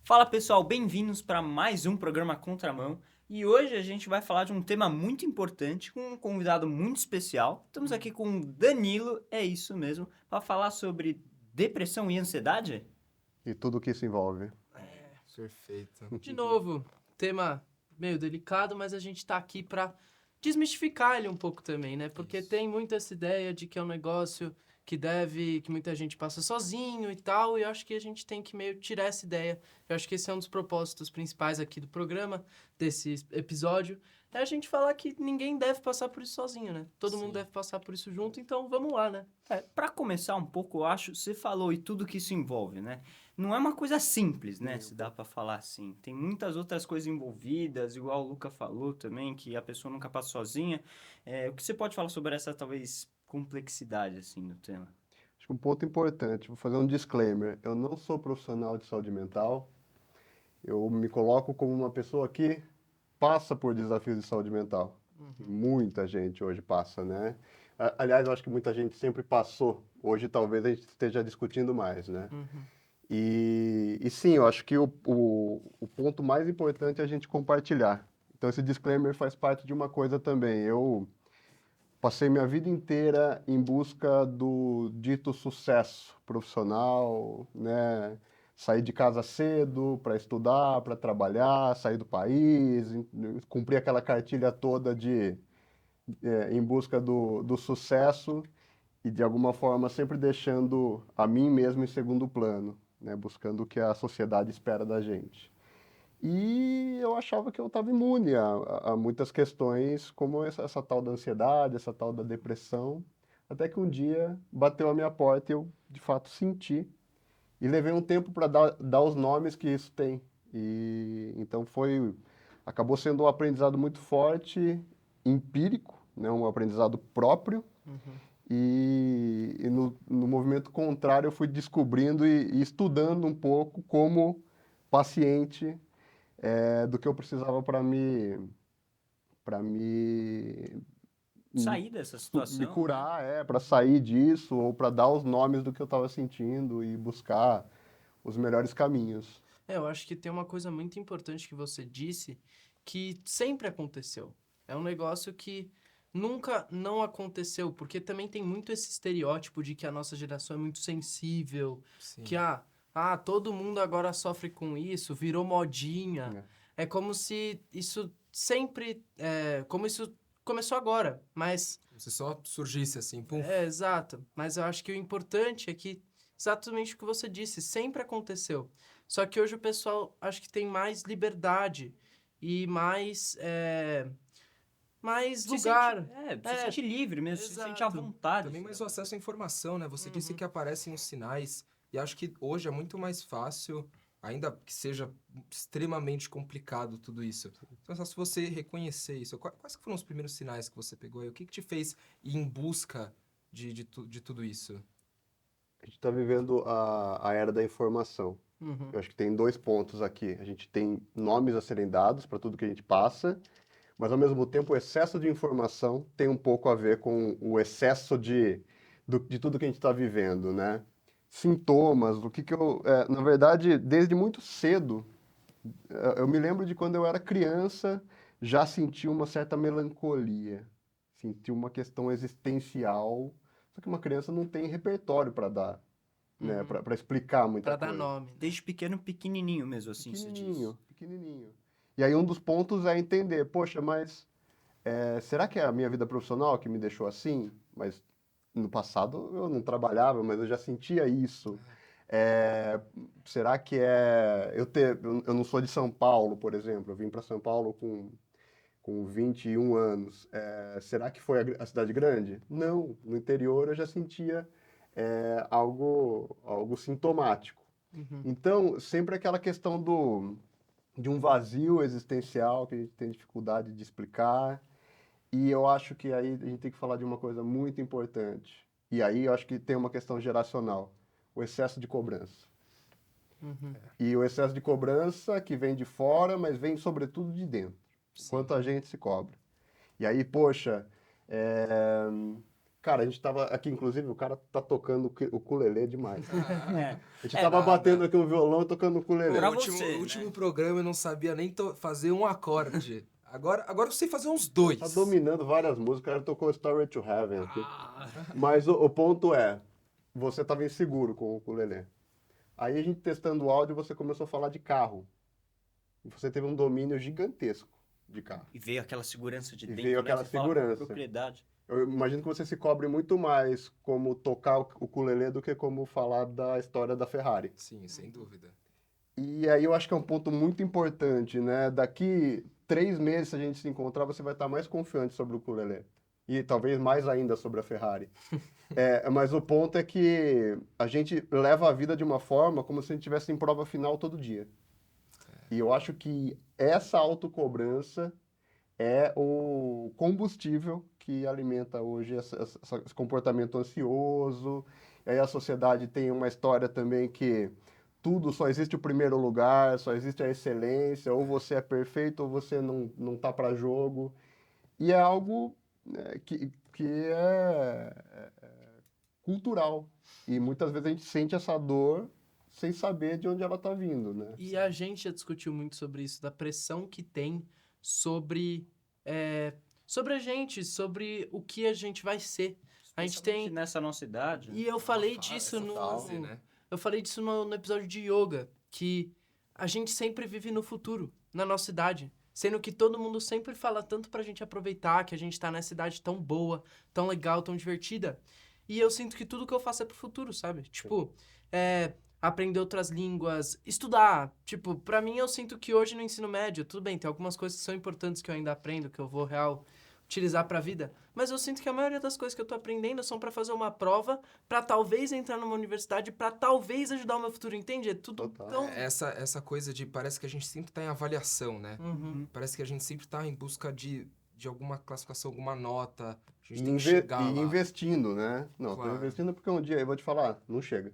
Fala pessoal, bem-vindos para mais um programa Contramão. E hoje a gente vai falar de um tema muito importante com um convidado muito especial. Estamos aqui com o Danilo, é isso mesmo, para falar sobre depressão e ansiedade? E tudo que isso envolve. Perfeito. De novo, tema meio delicado, mas a gente tá aqui pra desmistificar ele um pouco também, né? Porque tem muito essa ideia de que é um negócio que muita gente passa sozinho e tal, e eu acho que a gente tem que meio tirar essa ideia. Eu acho que esse é um dos propósitos principais aqui do programa, desse episódio, é a gente falar que ninguém deve passar por isso sozinho, né? Todo mundo deve passar por isso junto, então vamos lá, né? Para começar um pouco, eu acho, você falou e tudo que isso envolve, né? Não é uma coisa simples, né? Se dá para falar assim. Tem muitas outras coisas envolvidas, igual o Luca falou também, que a pessoa nunca passa sozinha. O que você pode falar sobre essa, talvez, complexidade, assim, do tema? Acho que um ponto importante, vou fazer um disclaimer. Eu não sou profissional de saúde mental. Eu me coloco como uma pessoa que passa por desafios de saúde mental. Muita gente hoje passa, né? Aliás, eu acho que muita gente sempre passou. Hoje talvez a gente esteja discutindo mais, né? E sim, eu acho que o ponto mais importante é a gente compartilhar. Então esse disclaimer faz parte de uma coisa também. Eu passei minha vida inteira em busca do dito sucesso profissional, né? Saí de casa cedo para estudar, para trabalhar, sair do país, cumprir aquela cartilha toda em busca do sucesso e de alguma forma sempre deixando a mim mesmo em segundo plano, né? Buscando o que a sociedade espera da gente. E eu achava que eu estava imune a muitas questões, como essa tal da ansiedade, essa tal da depressão, até que um dia bateu a minha porta e eu, de fato, senti. E levei um tempo para dar os nomes que isso tem. E então acabou sendo um aprendizado muito forte, empírico, né, um aprendizado próprio. E no movimento contrário, eu fui descobrindo e estudando um pouco como paciente do que eu precisava para me Sair dessa me situação, né? curar, para sair disso ou para dar os nomes do que eu estava sentindo e buscar os melhores caminhos. Eu acho que tem uma coisa muito importante que você disse que sempre aconteceu. É um negócio que nunca não aconteceu, porque também tem muito esse estereótipo de que a nossa geração é muito sensível, que todo mundo agora sofre com isso, virou modinha. É como se isso sempre, como isso começou agora, mas Se só surgisse assim, pum. exato. Mas eu acho que o importante é que exatamente o que você disse, sempre aconteceu. Só que hoje o pessoal acho que tem mais liberdade e mais lugar. Se sente livre mesmo, se sente à exato. vontade. Também mais o acesso à informação, né? Você disse Uhum. que aparecem os sinais, e acho que hoje é muito mais fácil, ainda que seja extremamente complicado tudo isso. Então, só se você reconhecer isso, quais que foram os primeiros sinais que você pegou aí? O que te fez ir em busca de tudo isso? A gente está vivendo a era da informação. Uhum. Eu acho que tem dois pontos aqui. A gente tem nomes a serem dados para tudo que a gente passa, mas ao mesmo tempo o excesso de informação tem um pouco a ver com o excesso de tudo que a gente está vivendo, né? Sintomas, na verdade, desde muito cedo, eu me lembro de quando eu era criança, já senti uma certa melancolia, senti uma questão existencial, só que uma criança não tem repertório para dar, né, para explicar muita Pra dar coisa. nome. Desde pequeno, pequenininho mesmo, assim, se diz. Pequenininho, pequenininho. E aí um dos pontos é entender, poxa, mas será que é a minha vida profissional que me deixou assim? Mas no passado eu não trabalhava, mas eu já sentia isso. É, será que eu não sou de São Paulo, por exemplo, eu vim para São Paulo com 21 anos. Será que foi a cidade grande? Não, no interior eu já sentia algo sintomático. Então, sempre aquela questão de um vazio existencial que a gente tem dificuldade de explicar. E eu acho que aí a gente tem que falar de uma coisa muito importante. E aí eu acho que tem uma questão geracional, o excesso de cobrança. Uhum. E o excesso de cobrança que vem de fora, mas vem sobretudo de dentro. Quanto a gente se cobra. E aí, poxa, cara, a gente tava aqui, inclusive, o cara tá tocando o ukulele demais. É. A gente tava batendo aqui um violão e tocando o ukulele. Pra O último, você, o né? último programa eu não sabia nem fazer um acorde. Agora eu sei fazer uns dois. Tá dominando várias músicas, o cara tocou Story to Heaven aqui. Ah, Mas o ponto é, você tava inseguro com o ukulele. Aí a gente testando o áudio, você começou a falar de carro. E você teve um domínio gigantesco de carro. E veio aquela segurança de E dentro, veio né? aquela Você fala com segurança. propriedade. Eu imagino que você se cobre muito mais como tocar o ukulele do que como falar da história da Ferrari. sim, sem dúvida. E aí eu acho que é um ponto muito importante, né? Daqui 3 meses, se a gente se encontrar, você vai estar mais confiante sobre o ukulele. E talvez mais ainda sobre a Ferrari. Mas o ponto é que a gente leva a vida de uma forma como se a gente estivesse em prova final todo dia. E eu acho que essa autocobrança é o combustível que alimenta hoje esse comportamento ansioso. E aí a sociedade tem uma história também que tudo só existe o primeiro lugar, só existe a excelência, ou você é perfeito ou você não tá para jogo. E é algo que é cultural. E muitas vezes a gente sente essa dor sem saber de onde ela está vindo, né? E a gente já discutiu muito sobre isso, da pressão que tem sobre, sobre a gente, sobre o que a gente vai ser. A gente Principalmente tem... nessa nossa idade. E eu falei Essa disso fase, né? Eu falei disso no episódio de yoga, que a gente sempre vive no futuro, na nossa idade. Sendo que todo mundo sempre fala tanto pra gente aproveitar, que a gente tá nessa idade tão boa, tão legal, tão divertida. E eu sinto que tudo que eu faço é pro futuro, sabe? Tipo, aprender outras línguas, estudar. Tipo, pra mim eu sinto que hoje no ensino médio, tudo bem, tem algumas coisas que são importantes que eu ainda aprendo, que eu vou utilizar pra vida, mas eu sinto que a maioria das coisas que eu tô aprendendo são pra fazer uma prova, pra talvez entrar numa universidade, pra talvez ajudar o meu futuro, entende? É tudo Total. tão... Essa coisa de parece que a gente sempre tá em avaliação, né? Uhum. Parece que a gente sempre tá em busca de alguma classificação, alguma nota. A gente E, tem que chegar lá. investindo, né? Não, tô Claro. investindo porque um dia, eu vou te falar, não chega.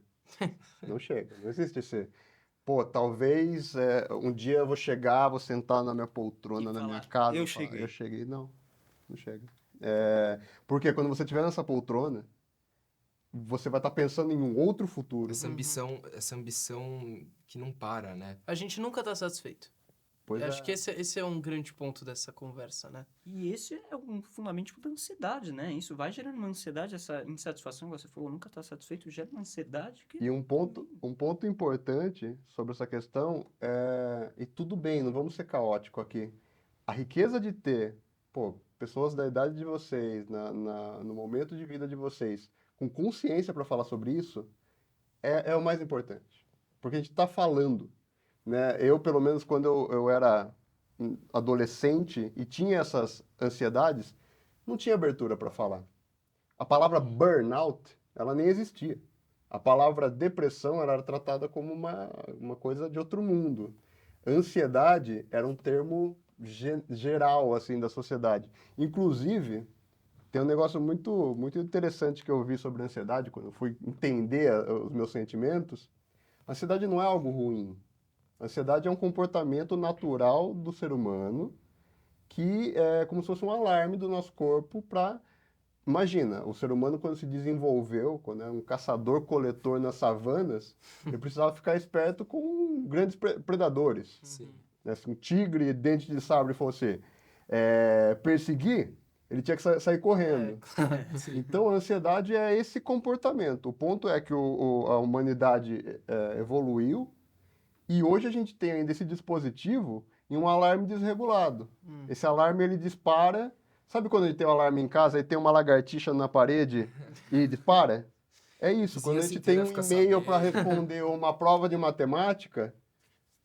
Não chega. Não existe esse... Pô, talvez um dia eu vou chegar, vou sentar na minha poltrona, E na minha falar, casa. eu e falar, cheguei. Eu cheguei. Não, não chega. Porque quando você estiver nessa poltrona, você vai estar pensando em um outro futuro. Essa ambição que não para, né? A gente nunca tá satisfeito. Pois Eu é. acho que esse é um grande ponto dessa conversa, né? E esse é um fundamento da ansiedade, né? Isso vai gerando uma ansiedade, essa insatisfação que você falou, nunca tá satisfeito, gera uma ansiedade que... E um ponto importante sobre essa questão e tudo bem, não vamos ser caótico aqui. A riqueza de ter, pessoas da idade de vocês, no momento de vida de vocês, com consciência para falar sobre isso, é o mais importante. Porque a gente está falando, né? Eu, pelo menos, quando eu era adolescente e tinha essas ansiedades, não tinha abertura para falar. A palavra burnout, ela nem existia. A palavra depressão ela era tratada como uma coisa de outro mundo. Ansiedade era um termo geral assim da sociedade. Inclusive, tem um negócio muito, muito interessante que eu vi sobre ansiedade, quando eu fui entender os meus sentimentos. A ansiedade não é algo ruim. A ansiedade é um comportamento natural do ser humano que é como se fosse um alarme do nosso corpo para... Imagina, o ser humano quando se desenvolveu, quando é um caçador-coletor nas savanas, ele precisava ficar esperto com grandes predadores. Sim. Né? Se um tigre, dente de sabre fosse perseguir, ele tinha que sair correndo. Então, a ansiedade é esse comportamento. O ponto é que a humanidade evoluiu e hoje a gente tem ainda esse dispositivo em um alarme desregulado. Esse alarme, ele dispara... Sabe quando a gente tem um alarme em casa e tem uma lagartixa na parede e dispara? É isso. Quando a gente tem um e-mail para responder ou uma prova de matemática,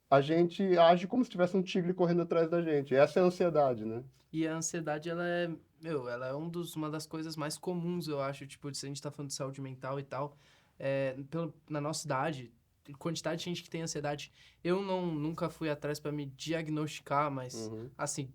a gente age como se tivesse um tigre correndo atrás da gente. Essa é a ansiedade, né? E a ansiedade, ela é uma das coisas mais comuns, eu acho, tipo, se a gente tá falando de saúde mental e tal, na nossa idade, quantidade de gente que tem ansiedade, eu nunca fui atrás para me diagnosticar, mas, assim,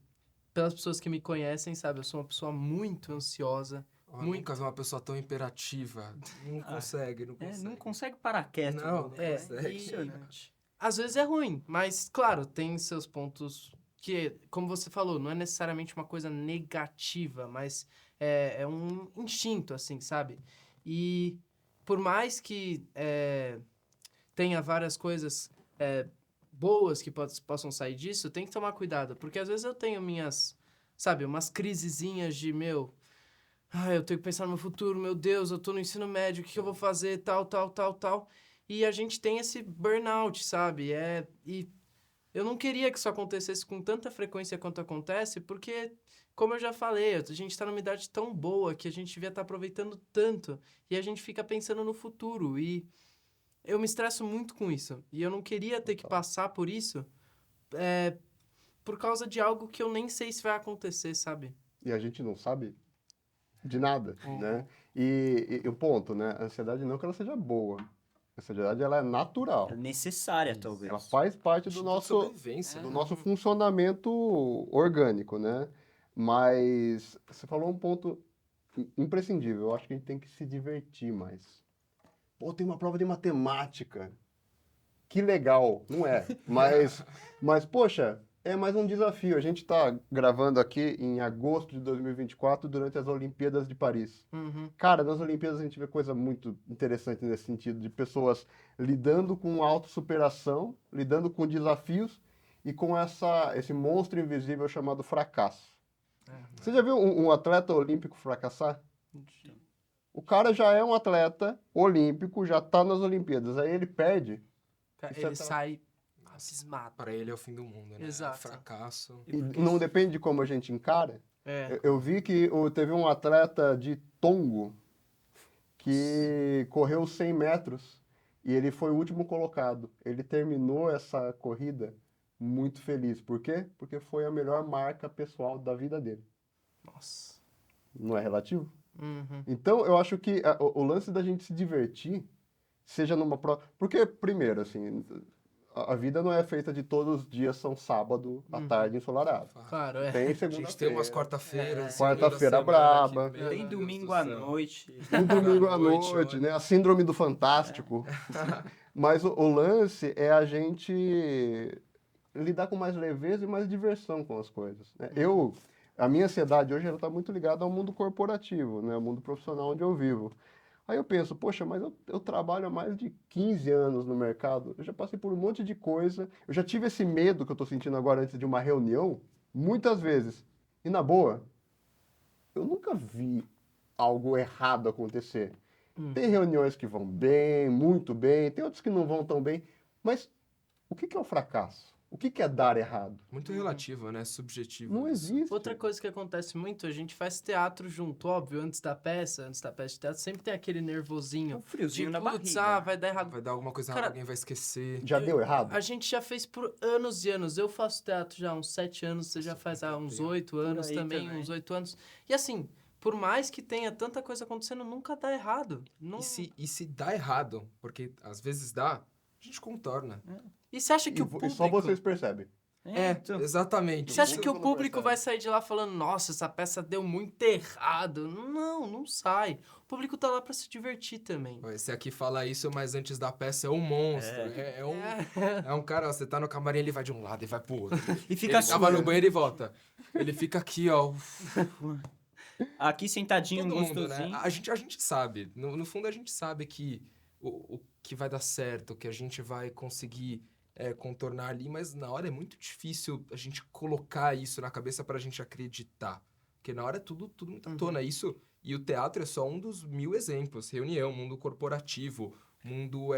pelas pessoas que me conhecem, sabe, eu sou uma pessoa muito ansiosa. Nunca vi uma pessoa tão imperativa. Não consegue. não consegue parar quieto. Não, né? consegue. Impressionante. às vezes é ruim, mas, claro, tem seus pontos que, como você falou, não é necessariamente uma coisa negativa, mas é um instinto, assim, sabe? E por mais que tenha várias coisas boas que possam sair disso, tem que tomar cuidado, porque às vezes eu tenho minhas, sabe, umas crisezinhas de, eu tenho que pensar no meu futuro, meu Deus, eu tô no ensino médio, o que eu vou fazer, tal, tal, tal, tal. E a gente tem esse burnout, sabe? E eu não queria que isso acontecesse com tanta frequência quanto acontece, porque, como eu já falei, a gente tá numa idade tão boa que a gente devia estar aproveitando tanto, e a gente fica pensando no futuro, e eu me estresso muito com isso. E eu não queria ter que passar por isso por causa de algo que eu nem sei se vai acontecer, sabe? E a gente não sabe de nada, né? E o ponto, né? A ansiedade não que ela seja boa. A ansiedade, ela é natural. É necessária, Isso. talvez. Ela faz parte do Instinto de nosso, sobrevivência, do né? nosso funcionamento orgânico, né? Mas você falou um ponto imprescindível. Eu acho que a gente tem que se divertir mais. Pô, tem uma prova de matemática. Que legal, não é? Mas poxa, é mais um desafio. A gente está gravando aqui em agosto de 2024, durante as Olimpíadas de Paris. Uhum. Cara, nas Olimpíadas a gente vê coisa muito interessante nesse sentido, de pessoas lidando com autossuperação, lidando com desafios e com esse monstro invisível chamado fracasso. Você já viu um atleta olímpico fracassar? O cara já é um atleta olímpico, já está nas Olimpíadas, aí ele perde. Isso Ele sai abismado. Para ele é o fim do mundo, né? Exato. Fracasso. E não depende de como a gente encara. É. Eu vi que teve um atleta de Tongo que correu 100 metros e ele foi o último colocado. Ele terminou essa corrida muito feliz. Por quê? Porque foi a melhor marca pessoal da vida dele. Nossa. Não é relativo? Uhum. Então, eu acho que o lance da gente se divertir, seja numa prova... Porque, primeiro, assim, a vida não é feita de todos os dias são sábado à tarde ensolarado. Claro, Tem A gente tem umas segunda-feira, quarta-feiras. quarta-feira braba. Tem domingo à noite. um domingo à noite, noite, olha. né? A síndrome do fantástico. Mas o lance é a gente lidar com mais leveza e mais diversão com as coisas, né? A minha ansiedade hoje ela está muito ligada ao mundo corporativo, né? Ao mundo profissional onde eu vivo. Aí eu penso, poxa, mas eu trabalho há mais de 15 anos no mercado, eu já passei por um monte de coisa, eu já tive esse medo que eu estou sentindo agora antes de uma reunião, muitas vezes. E na boa, eu nunca vi algo errado acontecer. Tem reuniões que vão bem, muito bem, tem outras que não vão tão bem, mas o que é o fracasso? O que é dar errado? Muito relativo, né? Subjetivo. Não isso. existe. Outra coisa que acontece muito, a gente faz teatro junto, óbvio, antes da peça de teatro, sempre tem aquele nervosinho. Um friozinho na Putz, barriga. vai dar errado. Vai dar alguma coisa Cara, errada, alguém vai esquecer. Já deu errado? A gente já fez por anos e anos. Eu faço teatro já há uns 7 anos, você já faz há uns 8 anos aí também, também. uns 8 anos. E assim, por mais que tenha tanta coisa acontecendo, nunca dá errado. Não... E se dá errado, porque às vezes dá, a gente contorna. E você acha que o E público... só vocês percebem. Então, Exatamente. Você acha Você que o não público percebe. vai sair de lá falando, nossa, essa peça deu muito errado? Não, não sai. O público tá lá pra se divertir também. Esse aqui fala isso, mas antes da peça é um monstro. É um cara, ó, você tá no camarim, ele vai de um lado e vai pro outro. e fica Ele tava no suando. banheiro e volta. Ele fica aqui, ó. Aqui sentadinho, Todo mundo, gostosinho. né? A gente sabe. No fundo, a gente sabe que o que vai dar certo, que a gente vai conseguir contornar ali, mas na hora é muito difícil a gente colocar isso na cabeça pra gente acreditar. Porque na hora é tudo muito à tona. Isso, e o teatro é só um dos 1000 exemplos. Reunião, mundo corporativo, mundo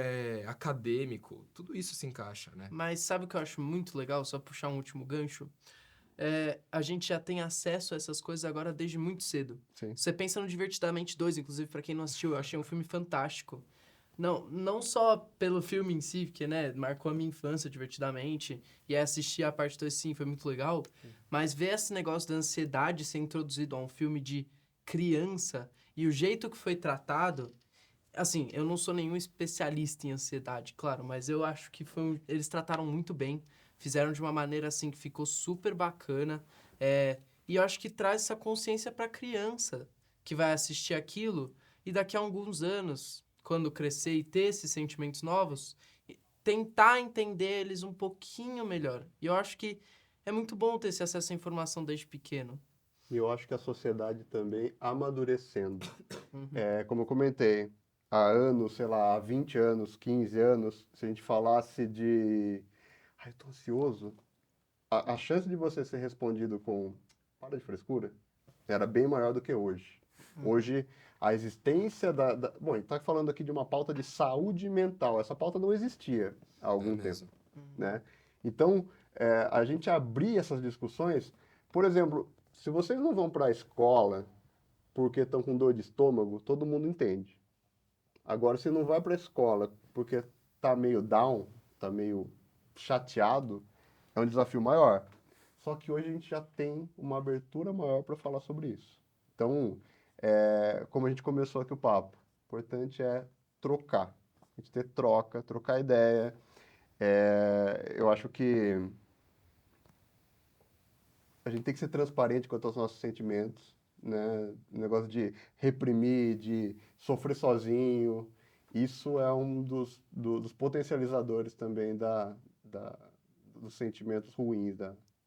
acadêmico, tudo isso se encaixa, né? Mas sabe o que eu acho muito legal? Só puxar um último gancho. A gente já tem acesso a essas coisas agora desde muito cedo. Sim. Você pensa no Divertidamente 2, inclusive, pra quem não assistiu, eu achei um filme fantástico. Não só pelo filme em si, porque, né, marcou a minha infância divertidamente, e assistir a parte 2, sim, foi muito legal, mas ver esse negócio da ansiedade ser introduzido a um filme de criança e o jeito que foi tratado, assim, eu não sou nenhum especialista em ansiedade, claro, mas eu acho que eles trataram muito bem, fizeram de uma maneira, assim, que ficou super bacana, e eu acho que traz essa consciência pra criança que vai assistir aquilo, e daqui a alguns anos, quando crescer e ter esses sentimentos novos, tentar entender eles um pouquinho melhor. E eu acho que é muito bom ter esse acesso à informação desde pequeno. E eu acho que a sociedade também amadurecendo. Uhum. Como eu comentei, há anos, sei lá, há 20 anos, 15 anos, se a gente falasse de... Ai, eu tô ansioso. A chance de você ser respondido com para de frescura era bem maior do que hoje. Hoje, a existência Bom, a gente está falando aqui de uma pauta de saúde mental. Essa pauta não existia há algum tempo, mesmo. né? Então, a gente abrir essas discussões... Por exemplo, se vocês não vão para a escola porque estão com dor de estômago, todo mundo entende. Agora, se não vai para a escola porque tá meio down, tá meio chateado, é um desafio maior. Só que hoje a gente já tem uma abertura maior para falar sobre isso. Então, como a gente começou aqui o papo, o importante é trocar. A gente ter troca, trocar ideia. Eu acho que a gente tem que ser transparente quanto aos nossos sentimentos, né? O negócio de reprimir, de sofrer sozinho, isso é um dos potencializadores também dos sentimentos ruins.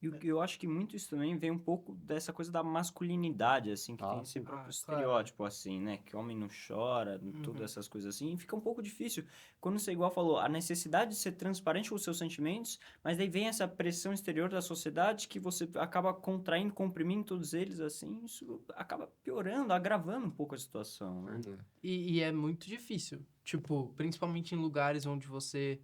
E eu acho que muito isso também vem um pouco dessa coisa da masculinidade, assim, que tem esse Sim. próprio claro. estereótipo, assim, né? Que homem não chora, todas essas coisas assim. E fica um pouco difícil quando você, igual falou, a necessidade de ser transparente com os seus sentimentos, mas daí vem essa pressão exterior da sociedade que você acaba contraindo, comprimindo todos eles, assim. Isso acaba piorando, agravando um pouco a situação, né? E é muito difícil. Tipo, principalmente em lugares onde você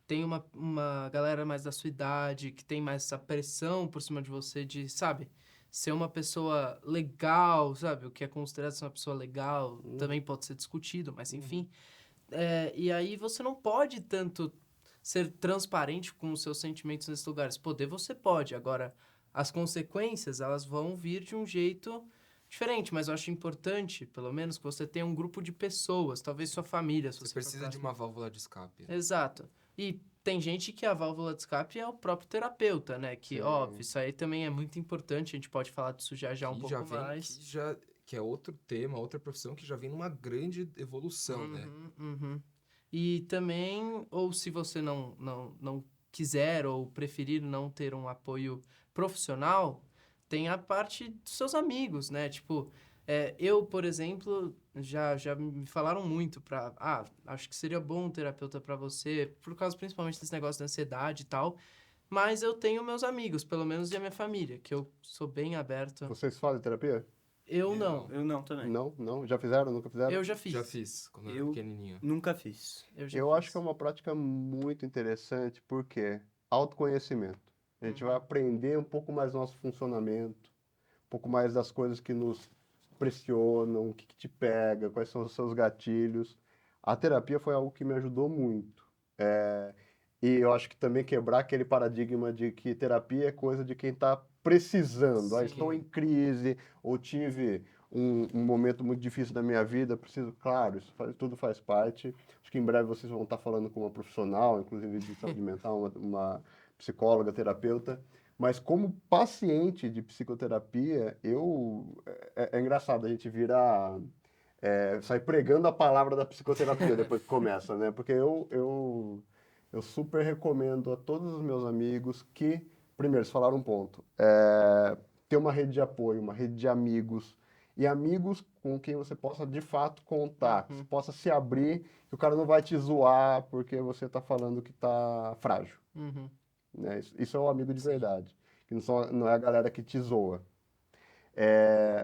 tem uma galera mais da sua idade, que tem mais essa pressão por cima de você de, sabe, ser uma pessoa legal, sabe? O que é considerado ser uma pessoa legal também pode ser discutido, mas enfim. E aí você não pode tanto ser transparente com os seus sentimentos nesses lugares. Poder você pode, agora as consequências, elas vão vir de um jeito diferente, mas eu acho importante, pelo menos, que você tenha um grupo de pessoas, talvez sua família, se Você você for precisa de próximo. uma válvula de escape. Exato. E tem gente que a válvula de escape é o próprio terapeuta, né? Que, Sim. óbvio, isso aí também é muito importante, a gente pode falar disso já um Que pouco já vem, mais. que é outro tema, outra profissão que já vem numa grande evolução, né? Uhum. E também, ou se você não quiser ou preferir não ter um apoio profissional, tem a parte dos seus amigos, né? Tipo, eu, por exemplo, já me falaram muito acho que seria bom um terapeuta pra você, por causa principalmente desse negócio da ansiedade e tal, mas eu tenho meus amigos, pelo menos e a minha família, que eu sou bem aberto. Vocês fazem terapia? Eu não. Eu não também. Não? Não? Já fizeram? Nunca fizeram? Eu já fiz. Já fiz, quando eu era Eu pequenininho. nunca fiz. Eu já Eu fiz. acho que é uma prática muito interessante, porque autoconhecimento. A gente vai aprender um pouco mais do nosso funcionamento, um pouco mais das coisas que nos pressionam, o que te pega, quais são os seus gatilhos. A terapia foi algo que me ajudou muito. E eu acho que também quebrar aquele paradigma de que terapia é coisa de quem está precisando. Estou em crise, ou tive um momento muito difícil da minha vida, preciso, claro, tudo faz parte. Acho que em breve vocês vão estar falando com uma profissional, inclusive de saúde mental, uma psicóloga, terapeuta. Mas como paciente de psicoterapia, é engraçado, a gente sai pregando a palavra da psicoterapia depois que começa, né? Porque eu super recomendo a todos os meus amigos que, primeiro, se falaram um ponto, ter uma rede de apoio, uma rede de amigos, e amigos com quem você possa de fato contar, que você possa se abrir, que o cara não vai te zoar porque você está falando que está frágil. Uhum. Né? Isso é o amigo de verdade, que não é a galera que te zoa.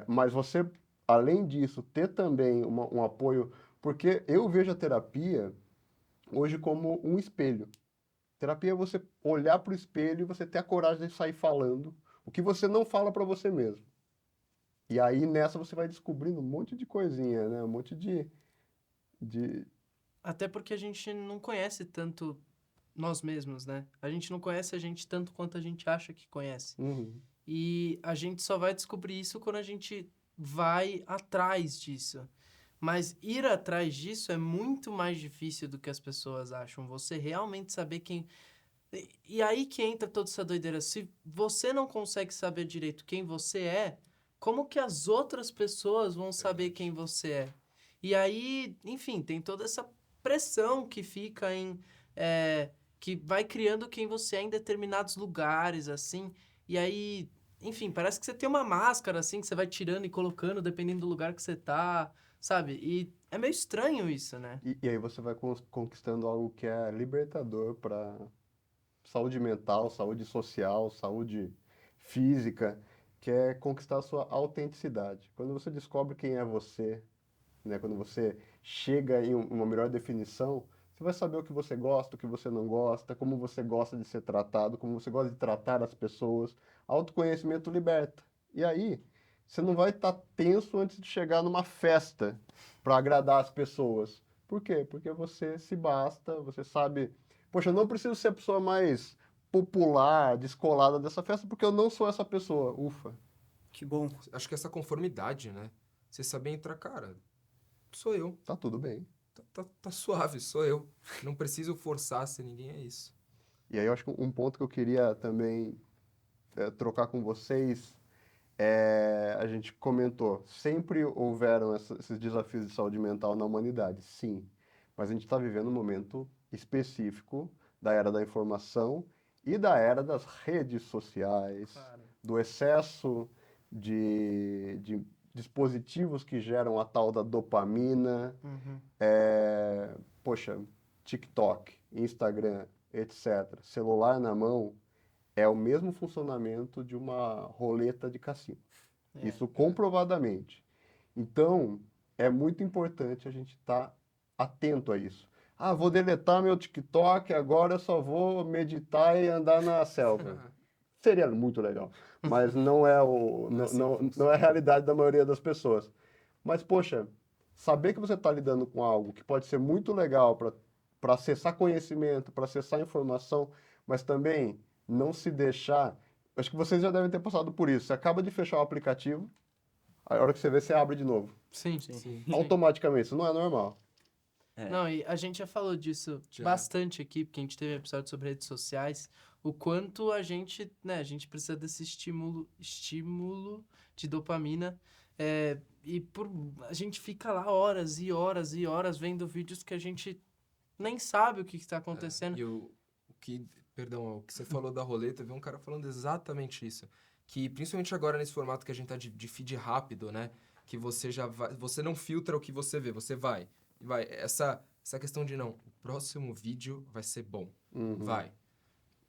Mas você, além disso, ter também um apoio, porque eu vejo a terapia hoje como um espelho. Terapia é você olhar para o espelho e você ter a coragem de sair falando o que você não fala para você mesmo. E aí nessa você vai descobrindo um monte de coisinha, né? Um monte de... Até porque a gente não conhece tanto nós mesmos, né? A gente não conhece a gente tanto quanto a gente acha que conhece. Uhum. E a gente só vai descobrir isso quando a gente vai atrás disso. Mas ir atrás disso é muito mais difícil do que as pessoas acham. Você realmente saber quem... E aí que entra toda essa doideira. Se você não consegue saber direito quem você é, como que as outras pessoas vão saber quem você é? E aí, enfim, tem toda essa pressão que fica em que vai criando quem você é em determinados lugares, assim, e aí, enfim, parece que você tem uma máscara, assim, que você vai tirando e colocando, dependendo do lugar que você tá, sabe? E é meio estranho isso, né? E aí você vai conquistando algo que é libertador para saúde mental, saúde social, saúde física, que é conquistar a sua autenticidade. Quando você descobre quem é você, né? Quando você chega em uma melhor definição, você vai saber o que você gosta, o que você não gosta, como você gosta de ser tratado, como você gosta de tratar as pessoas. Autoconhecimento liberta. E aí, você não vai estar tenso antes de chegar numa festa para agradar as pessoas. Por quê? Porque você se basta, você sabe, poxa, eu não preciso ser a pessoa mais popular, descolada dessa festa, porque eu não sou essa pessoa. Ufa, Que bom. Acho que essa conformidade, né? Você saber entrar, cara, sou eu. tá tudo bem. Tá suave, sou eu. Não preciso forçar ser ninguém, é isso. E aí eu acho que um ponto que eu queria também trocar com vocês a gente comentou, sempre houveram esses desafios de saúde mental na humanidade, sim, mas a gente está vivendo um momento específico da era da informação e da era das redes sociais, Claro. do excesso de dispositivos que geram a tal da dopamina, Uhum. poxa, TikTok, Instagram, etc. Celular na mão é o mesmo funcionamento de uma roleta de cassino. Isso comprovadamente. Então, é muito importante a gente estar atento a isso. Ah, vou deletar meu TikTok, agora eu só vou meditar e andar na selva. Seria muito legal, mas não é Não é assim que não funciona. é a realidade da maioria das pessoas. Mas, poxa, saber que você está lidando com algo que pode ser muito legal para acessar conhecimento, para acessar informação, mas também não se deixar. Acho que vocês já devem ter passado por isso. Você acaba de fechar o aplicativo, a hora que você vê, você abre de novo. Sim, Sim. sim. Automaticamente, isso não é normal. É. Não, e a gente já falou disso Já. bastante aqui, porque a gente teve um episódio sobre redes sociais, o quanto a gente, né, a gente precisa desse estímulo de dopamina, a gente fica lá horas e horas e horas vendo vídeos que a gente nem sabe o que está acontecendo. E perdão, o que você falou da roleta, eu vi um cara falando exatamente isso. Que principalmente agora nesse formato que a gente tá de feed rápido, né? Que você já vai, você não filtra o que você vê, você vai. E vai. Essa questão de não, o próximo vídeo vai ser bom. Uhum. Vai.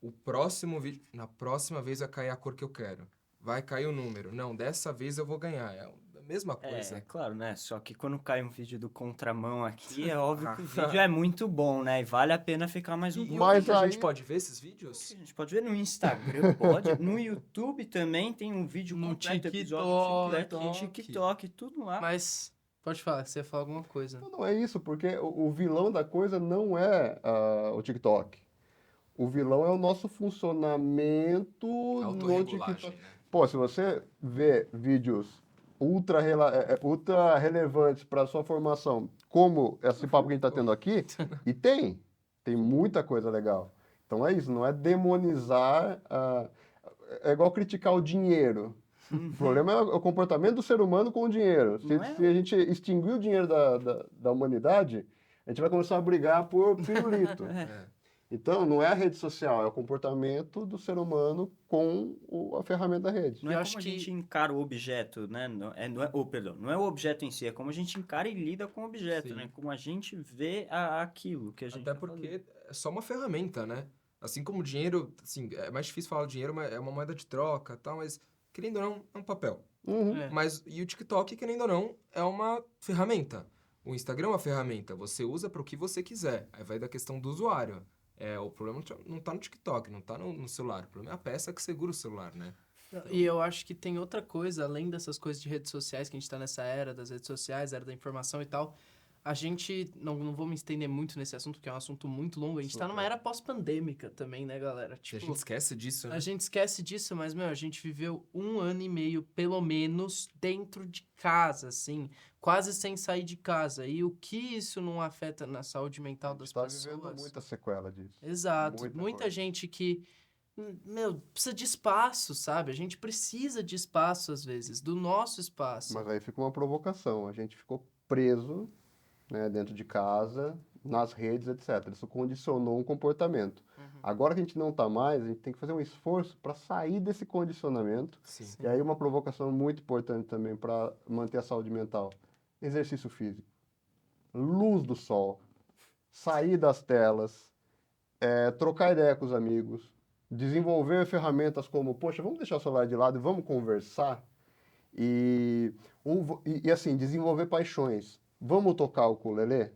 O próximo vídeo, na próxima vez vai cair a cor que eu quero. Vai cair o número. Não, dessa vez eu vou ganhar. É a mesma coisa. É claro, né? Só que quando cai um vídeo do contramão aqui, é óbvio que o vídeo é muito bom, né? E vale a pena ficar mais um E pouco. onde Mas que a gente aí- pode ver esses vídeos? A gente pode ver no Instagram, pode. No YouTube também tem um vídeo No completo, episódio TikTok. completo, no TikTok, tudo lá. Mas, pode falar, você ia falar alguma coisa. Não é isso, porque o vilão da coisa não é o TikTok. O vilão é o nosso funcionamento no TikTok. Autorregulagem, né? Pô, se você vê vídeos ultra relevantes para a sua formação, como esse papo que a gente está tendo aqui, e tem muita coisa legal. Então é isso, não é demonizar, é igual criticar o dinheiro. O problema é o comportamento do ser humano com o dinheiro. Não é? Se a gente extinguir o dinheiro da humanidade, a gente vai começar a brigar por pirulito. É. Então, não é a rede social, é o comportamento do ser humano com a ferramenta da rede. Não é Eu como acho a que- gente encara o objeto, né? Perdão, não é o objeto em si, é como a gente encara e lida com o objeto, Sim. né? Como a gente vê aquilo que a gente Até tá fazendo. porque é só uma ferramenta, né? Assim como o dinheiro, assim, é mais difícil falar do dinheiro, mas é uma moeda de troca, tal, mas querendo ou não, é um papel. Uhum. É. Mas e o TikTok, querendo ou não, é uma ferramenta. O Instagram é uma ferramenta, você usa para o que você quiser. Aí vai da questão do usuário. O problema não tá no TikTok, não tá no celular. O problema é a peça que segura o celular, né? E eu acho que tem outra coisa, além dessas coisas de redes sociais, que a gente tá nessa era das redes sociais, era da informação e tal. A gente, não vou me estender muito nesse assunto, porque é um assunto muito longo. A gente tá numa era pós-pandêmica também, né, galera? A Tipo, gente esquece disso, né? a gente esquece disso, mas, meu, a gente viveu 1 ano e meio, pelo menos, dentro de casa, assim, quase sem sair de casa. E o que isso não afeta na saúde mental das Está pessoas? vivendo muita sequela disso. Exato. Muita Muita coisa. gente que, meu, precisa de espaço, sabe? A gente precisa de espaço, às vezes, do nosso espaço. Mas aí fica uma provocação. A gente ficou preso, né, dentro de casa, nas redes, etc. Isso condicionou um comportamento. Agora que a gente não está mais, a gente tem que fazer um esforço para sair desse condicionamento. Sim. E aí uma provocação muito importante também para manter a saúde mental. Exercício físico. Luz do sol. Sair das telas. Trocar ideia com os amigos. Desenvolver ferramentas como, poxa, vamos deixar o celular de lado e vamos conversar. E assim, desenvolver paixões. Vamos tocar o ukulele?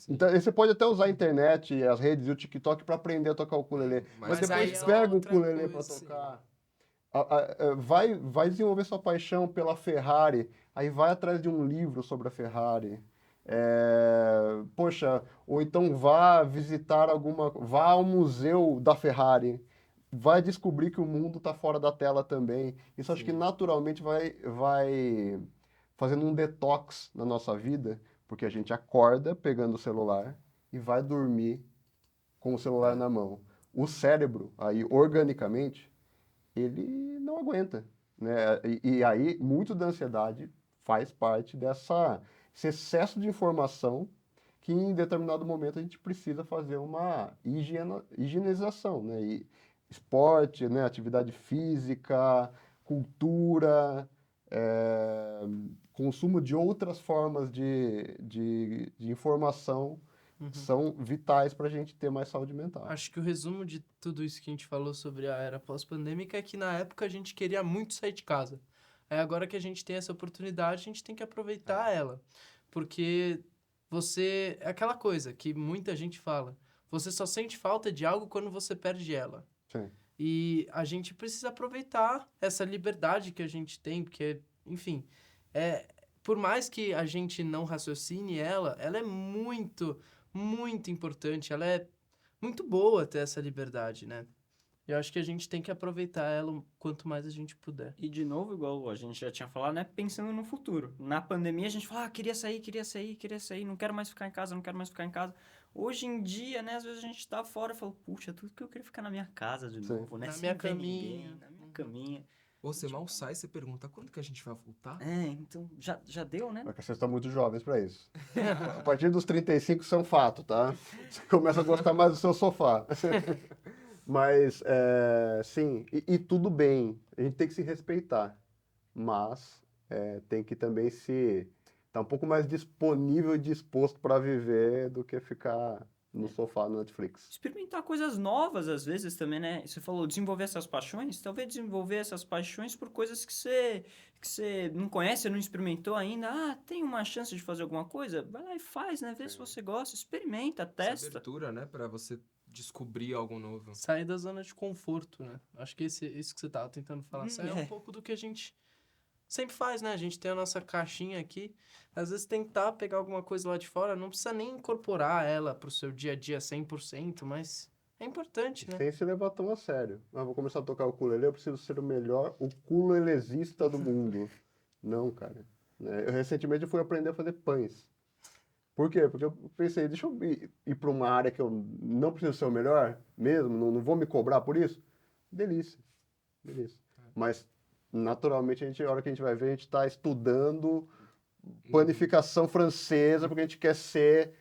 Então, você pode até usar a internet, as redes e o TikTok para aprender a tocar o ukulele. Mas Mas aí depois é pega o outra ukulele para coisa. tocar. Vai desenvolver sua paixão pela Ferrari. Aí vai atrás de um livro sobre a Ferrari. Poxa, ou então vá ao museu da Ferrari. Vai descobrir que o mundo está fora da tela também. Isso acho que naturalmente vai fazendo um detox na nossa vida, porque a gente acorda pegando o celular e vai dormir com o celular na mão. O cérebro, aí, organicamente, ele não aguenta, né? E aí, muito da ansiedade faz parte esse excesso de informação que em determinado momento a gente precisa fazer uma higienização, né? E esporte, né? Atividade física, cultura, consumo de outras formas de informação são vitais para a gente ter mais saúde mental. Acho que o resumo de tudo isso que a gente falou sobre a era pós-pandêmica é que na época a gente queria muito sair de casa. Aí agora que a gente tem essa oportunidade, a gente tem que aproveitar ela. Porque é aquela coisa que muita gente fala, você só sente falta de algo quando você perde ela. Sim. E a gente precisa aproveitar essa liberdade que a gente tem, porque, enfim, por mais que a gente não raciocine ela é muito, muito importante, ela é muito boa ter essa liberdade, né? Eu acho que a gente tem que aproveitar ela o quanto mais a gente puder. E de novo, igual a gente já tinha falado, né? Pensando no futuro. Na pandemia a gente fala, queria sair, não quero mais ficar em casa, não quero mais ficar em casa. Hoje em dia, né? Às vezes a gente tá fora e fala, puxa, tudo que eu queria ficar na minha casa de novo, né? Na Sem minha ver caminha. ninguém, na minha caminha. Ou você mal sai, você pergunta, quando que a gente vai voltar? Então, já deu, né? É que vocês estão muito jovens para isso. A partir dos 35 são fato, tá? Você começa a gostar mais do seu sofá. Mas, sim, e tudo bem. A gente tem que se respeitar. Mas tem que também estar um pouco mais disponível e disposto para viver do que ficar no sofá no Netflix. Experimentar coisas novas, às vezes, também, né? Você falou desenvolver essas paixões. Talvez desenvolver essas paixões por coisas que você não conhece, não experimentou ainda. Ah, tem uma chance de fazer alguma coisa? Vai lá e faz, né? Vê se você gosta. Experimenta, Essa testa. abertura, né? Pra você descobrir algo novo. Sair da zona de conforto, né? Acho que isso que você tava tentando falar. Sair um pouco do que a gente sempre faz, né? A gente tem a nossa caixinha aqui. Às vezes tentar pegar alguma coisa lá de fora, não precisa nem incorporar ela pro seu dia a dia 100%, mas é importante, né? Sem se levar tão a sério. Ah, vou começar a tocar o ukulele, eu preciso ser o melhor ukulelesista do mundo. Não, cara. Eu recentemente fui aprender a fazer pães. Por quê? Porque eu pensei, deixa eu ir para uma área que eu não preciso ser o melhor mesmo, não vou me cobrar por isso. Delícia. Delícia. Mas, naturalmente, a hora que a gente vai ver, a gente está estudando panificação francesa, porque a gente quer ser...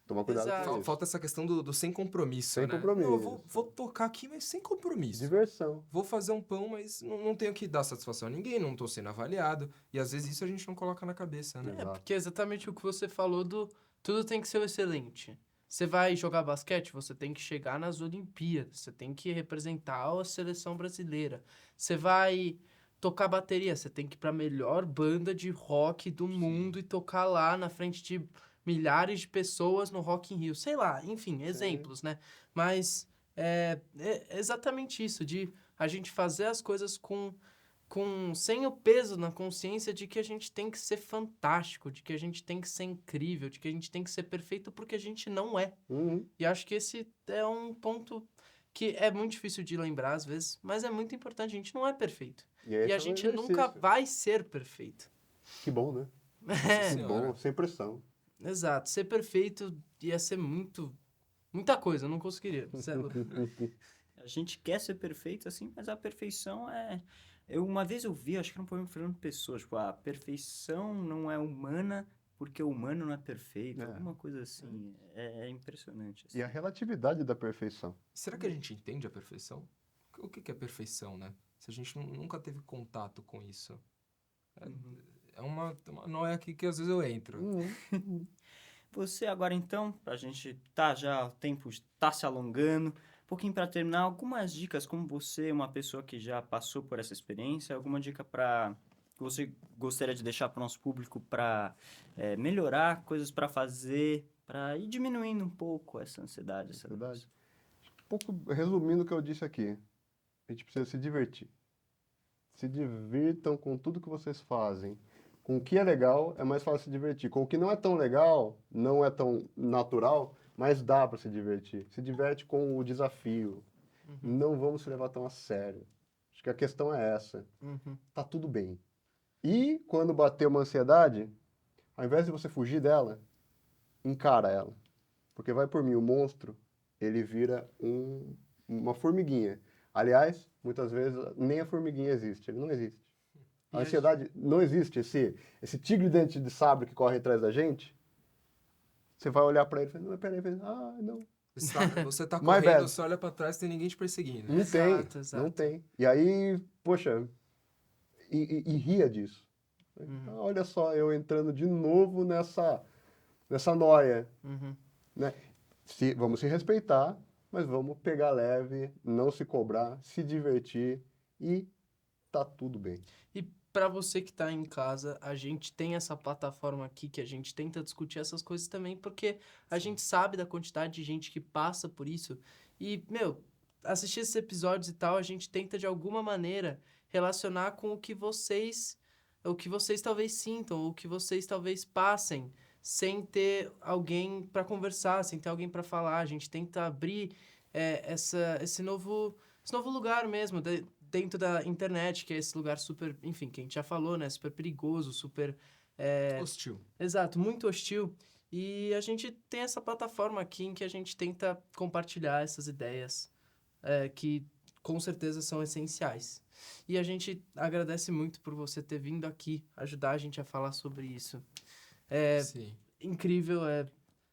Tomar cuidado Exato. com isso. Falta essa questão do sem compromisso, Sem né? compromisso. Não, eu vou tocar aqui, mas sem compromisso. Diversão. Vou fazer um pão, mas não tenho que dar satisfação a ninguém, não tô sendo avaliado. E às vezes isso a gente não coloca na cabeça, né? Exato. Porque é exatamente o que você falou tudo tem que ser excelente. Você vai jogar basquete, você tem que chegar nas Olimpíadas, você tem que representar a seleção brasileira. Você vai tocar bateria, você tem que ir pra melhor banda de rock do mundo e tocar lá na frente de milhares de pessoas no Rock in Rio. Sei lá, enfim, exemplos, né? Mas é exatamente isso, de a gente fazer as coisas sem o peso na consciência de que a gente tem que ser fantástico, de que a gente tem que ser incrível, de que a gente tem que ser perfeito porque a gente não é. Uhum. E acho que esse é um ponto que é muito difícil de lembrar às vezes, mas é muito importante. A gente não é perfeito. E E esse é a um gente exercício. nunca vai ser perfeito. Que bom, né? É, Que bom, sem pressão. exato. Ser perfeito ia ser muita coisa, eu não conseguiria. Você é louco. A gente quer ser perfeito, assim, mas a perfeição uma vez eu vi, acho que era um poema do Fernando Pessoa, tipo, a perfeição não é humana, porque o humano não é perfeito, É. alguma coisa assim. É impressionante. Assim. E a relatividade da perfeição. Será que a gente entende a perfeição? O que é perfeição, né? Se a gente nunca teve contato com isso. É uma noia aqui que às vezes eu entro. Você agora então, a gente já o tempo está se alongando, um pouquinho para terminar, algumas dicas como você, uma pessoa que já passou por essa experiência, alguma dica para que você gostaria de deixar para o nosso público para melhorar, coisas para fazer, para ir diminuindo um pouco essa ansiedade, essa Verdade. Um pouco resumindo o que eu disse aqui, a gente precisa se divertir. Se divirtam com tudo que vocês fazem. Com o que é legal, é mais fácil se divertir. Com o que não é tão legal, não é tão natural, mas dá para se divertir. Se diverte com o desafio. Não vamos se levar tão a sério. Acho que a questão é essa. Tá tudo bem. E quando bater uma ansiedade, ao invés de você fugir dela, encara ela. Porque vai por mim, o monstro, ele vira uma formiguinha. Aliás, muitas vezes nem a formiguinha existe, ele não existe. A ansiedade não existe, esse tigre dente de sabre que corre atrás da gente. Você vai olhar pra ele e fala, não, peraí, não. Você tá My correndo, bad. você olha pra trás, tem ninguém te perseguindo. Não tem, Exato. não tem. E aí, poxa, e ria disso. Olha só, eu entrando de novo nessa noia. Né? Vamos se respeitar, mas vamos pegar leve, não se cobrar, se divertir e tá tudo bem. E para você que tá em casa, a gente tem essa plataforma aqui que a gente tenta discutir essas coisas também, porque a gente sabe da quantidade de gente que passa por isso. E, assistir esses episódios e tal, a gente tenta de alguma maneira relacionar com o que vocês talvez sintam, ou o que vocês talvez passem, sem ter alguém para conversar, sem ter alguém para falar. A gente tenta abrir esse novo lugar mesmo, dentro da internet, que é esse lugar super, enfim, que a gente já falou, né? Super perigoso, super... Hostil. Exato, muito hostil. E a gente tem essa plataforma aqui em que a gente tenta compartilhar essas ideias que com certeza são essenciais. E a gente agradece muito por você ter vindo aqui ajudar a gente a falar sobre isso. Sim. Incrível,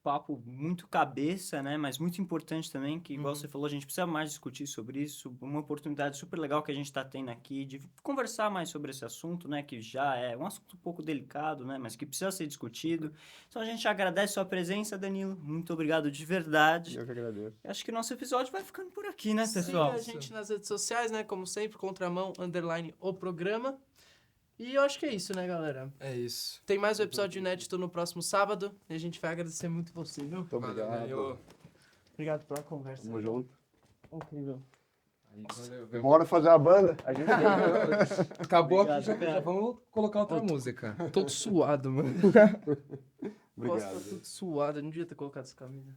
papo muito cabeça, né? Mas muito importante também, que igual você falou, a gente precisa mais discutir sobre isso. Uma oportunidade super legal que a gente está tendo aqui de conversar mais sobre esse assunto, né? Que já é um assunto um pouco delicado, né? Mas que precisa ser discutido. Então a gente agradece a sua presença, Danilo. Muito obrigado de verdade. Eu que agradeço. Acho que o nosso episódio vai ficando por aqui, né, Siga pessoal? a gente nas redes sociais, né? Como sempre, Contramão, _ o programa. E eu acho que é isso, né, galera? É isso. Tem mais um episódio inédito no próximo sábado. E a gente vai agradecer muito você, viu? Muito obrigado. Valeu. Obrigado pela conversa. Tamo junto. Incrível. Aí, valeu. Bora fazer a banda? Acabou Obrigado, aqui, já vamos colocar outra música. Todo suado, mano. Obrigado. Costa tudo suado. Eu não devia ter colocado essa camisa.